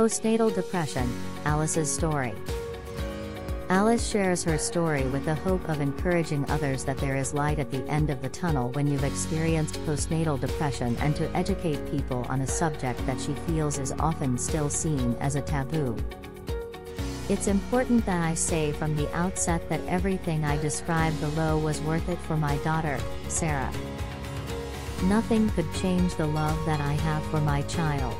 Postnatal depression, Alice's story. Alice shares her story with the hope of encouraging others that there is light at the end of the tunnel when you've experienced postnatal depression, and to educate people on a subject that she feels is often still seen as a taboo. It's important that I say from the outset that everything I describe below was worth it for my daughter, Sarah. Nothing could change the love that I have for my child.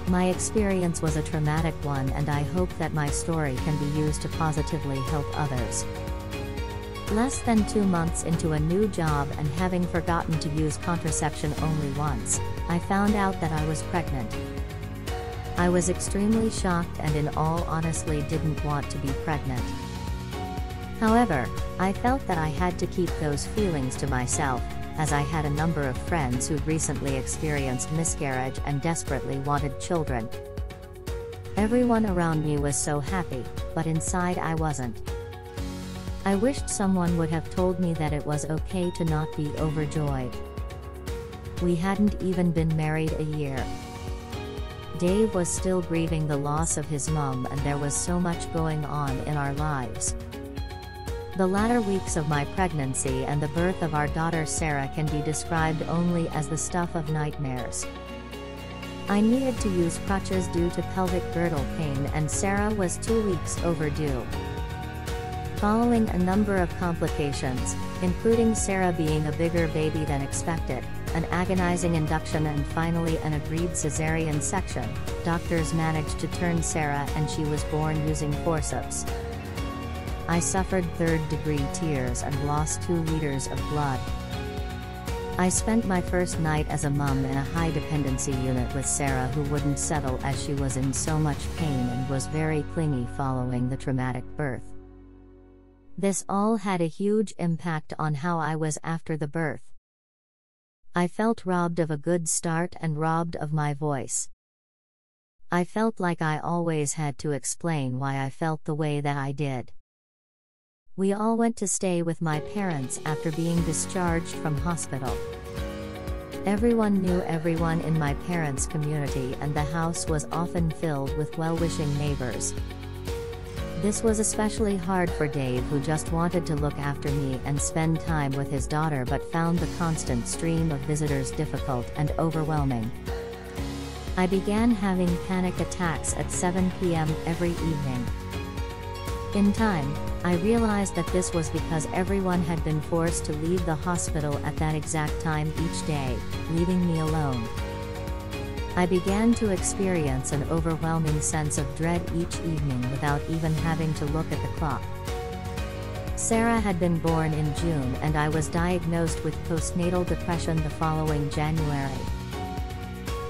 My experience was a traumatic one, and I hope that my story can be used to positively help others. Less than 2 months into a new job and having forgotten to use contraception only once, I found out that I was pregnant. I was extremely shocked and in all honesty didn't want to be pregnant. However, I felt that I had to keep those feelings to myself, as I had a number of friends who'd recently experienced miscarriage and desperately wanted children. Everyone around me was so happy, but inside I wasn't. I wished someone would have told me that it was okay to not be overjoyed. We hadn't even been married a year. Dave was still grieving the loss of his mom, and there was so much going on in our lives. The latter weeks of my pregnancy and the birth of our daughter Sarah can be described only as the stuff of nightmares. I needed to use crutches due to pelvic girdle pain, and Sarah was 2 weeks overdue. Following a number of complications, including Sarah being a bigger baby than expected, an agonizing induction and finally an agreed cesarean section, doctors managed to turn Sarah and she was born using forceps. I suffered third-degree tears and lost 2 liters of blood. I spent my first night as a mum in a high-dependency unit with Sarah, who wouldn't settle as she was in so much pain and was very clingy following the traumatic birth. This all had a huge impact on how I was after the birth. I felt robbed of a good start and robbed of my voice. I felt like I always had to explain why I felt the way that I did. We all went to stay with my parents after being discharged from hospital. Everyone knew everyone in my parents' community, and the house was often filled with well-wishing neighbors. This was especially hard for Dave, who just wanted to look after me and spend time with his daughter, but found the constant stream of visitors difficult and overwhelming. I began having panic attacks at 7 p.m. every evening. In time, I realized that this was because everyone had been forced to leave the hospital at that exact time each day, leaving me alone. I began to experience an overwhelming sense of dread each evening without even having to look at the clock. Sarah had been born in June, and I was diagnosed with postnatal depression the following January.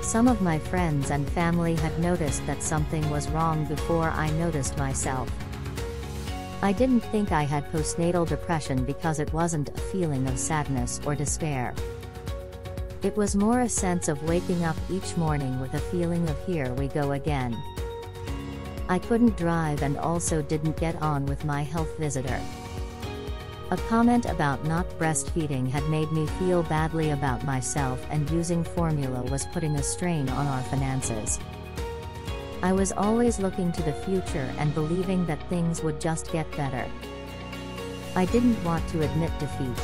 Some of my friends and family had noticed that something was wrong before I noticed myself. I didn't think I had postnatal depression because it wasn't a feeling of sadness or despair. It was more a sense of waking up each morning with a feeling of here we go again. I couldn't drive and also didn't get on with my health visitor. A comment about not breastfeeding had made me feel badly about myself, and using formula was putting a strain on our finances. I was always looking to the future and believing that things would just get better. I didn't want to admit defeat.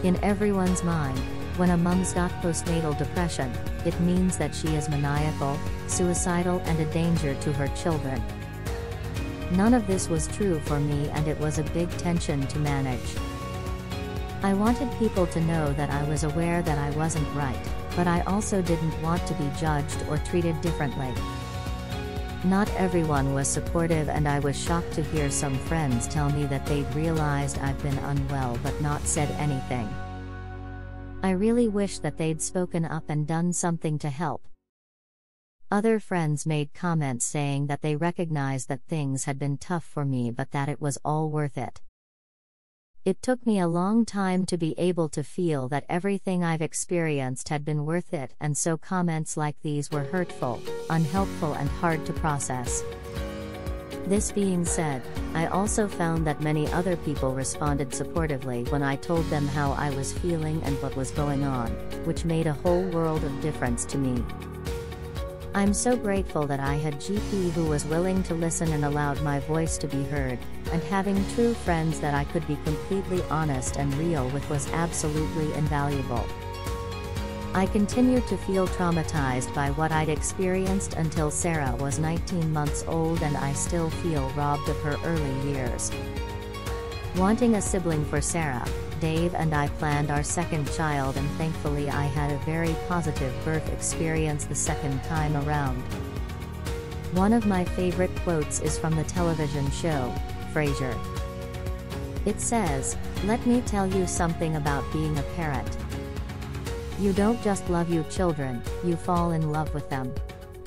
In everyone's mind, when a mom's got postnatal depression, it means that she is maniacal, suicidal, and a danger to her children. None of this was true for me, and it was a big tension to manage. I wanted people to know that I was aware that I wasn't right, but I also didn't want to be judged or treated differently. Not everyone was supportive, and I was shocked to hear some friends tell me that they'd realized I've been unwell but not said anything. I really wish that they'd spoken up and done something to help. Other friends made comments saying that they recognized that things had been tough for me, but that it was all worth it. It took me a long time to be able to feel that everything I've experienced had been worth it, and so comments like these were hurtful, unhelpful, and hard to process. This being said, I also found that many other people responded supportively when I told them how I was feeling and what was going on, which made a whole world of difference to me. I'm so grateful that I had GP who was willing to listen and allowed my voice to be heard, and having true friends that I could be completely honest and real with was absolutely invaluable. I continued to feel traumatized by what I'd experienced until Sarah was 19 months old, and I still feel robbed of her early years. Wanting a sibling for Sarah, Dave and I planned our second child, and thankfully I had a very positive birth experience the second time around. One of my favorite quotes is from the television show, Frasier. It says, "Let me tell you something about being a parent. You don't just love your children, you fall in love with them."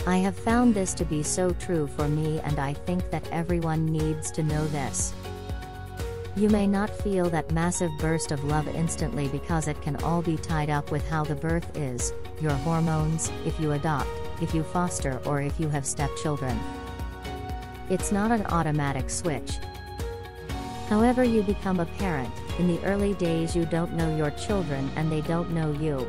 I have found this to be so true for me, and I think that everyone needs to know this. You may not feel that massive burst of love instantly because it can all be tied up with how the birth is, your hormones, if you adopt, if you foster, or if you have stepchildren. It's not an automatic switch. However you become a parent, in the early days you don't know your children and they don't know you.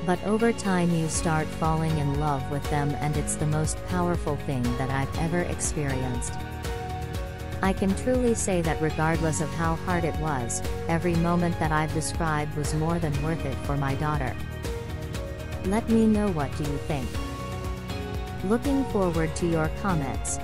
But over time you start falling in love with them, and it's the most powerful thing that I've ever experienced. I can truly say that regardless of how hard it was, every moment that I've described was more than worth it for my daughter. Let me know, what do you think? Looking forward to your comments.